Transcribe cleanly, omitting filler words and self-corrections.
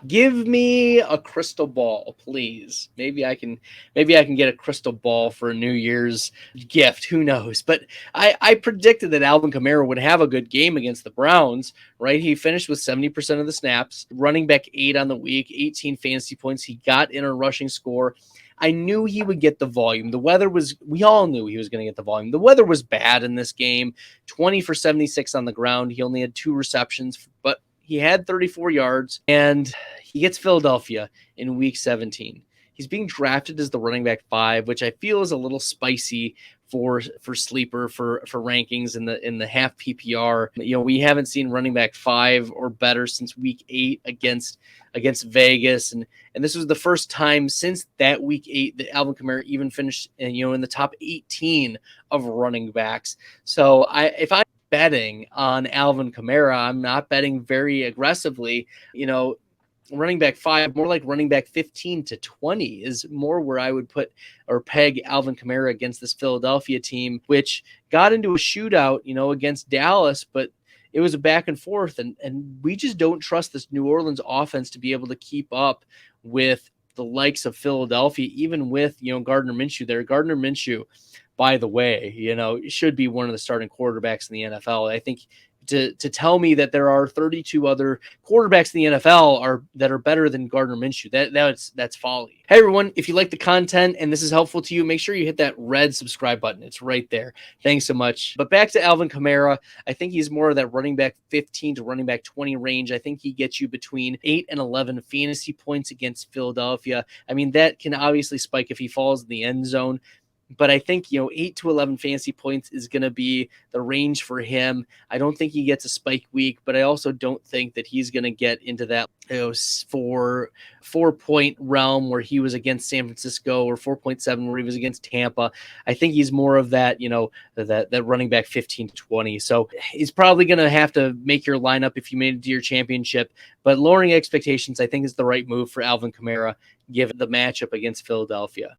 Give me a crystal ball, please. Maybe I can get a crystal ball for a New Year's gift. Who knows? But I predicted that Alvin Kamara would have a good game against the Browns, right? He finished with 70% of the snaps, running back 8 on the week, 18 fantasy points. He got in a rushing score. I knew he would get the volume. We all knew he was going to get the volume. The weather was bad in this game. 20 for 76 on the ground. He only had 2 receptions, but he had 34 yards, and he gets Philadelphia in week 17. He's being drafted as the running back 5, which I feel is a little spicy for sleeper for rankings in the half PPR. We haven't seen running back 5 or better since week 8 against Vegas, and this was the first time since that week 8 that Alvin Kamara even finished in the top 18 of running backs. So if I'm betting on Alvin Kamara, I'm not betting very aggressively. Running back 5, more like running back 15 to 20 is more where I would put or peg Alvin Kamara against this Philadelphia team, which got into a shootout, against Dallas, but it was a back and forth, and we just don't trust this New Orleans offense to be able to keep up with the likes of Philadelphia, even with, Gardner Minshew there. Gardner Minshew, by the way, should be one of the starting quarterbacks in the NFL. I think to tell me that there are 32 other quarterbacks in the NFL that are better than Gardner Minshew, that's folly. Hey everyone, if you like the content and this is helpful to you, make sure you hit that red subscribe button. It's right there. Thanks so much. But back to Alvin Kamara, I think he's more of that running back 15 to running back 20 range. I think he gets you between 8 and 11 fantasy points against Philadelphia. I mean, that can obviously spike if he falls in the end zone. But I think, 8 to 11 fantasy points is going to be the range for him. I don't think he gets a spike week, but I also don't think that he's going to get into that 4-point realm where he was against San Francisco, or 4.7 where he was against Tampa. I think he's more of that, that running back 15 to 20. So he's probably going to have to make your lineup if you made it to your championship. But lowering expectations, I think, is the right move for Alvin Kamara, given the matchup against Philadelphia.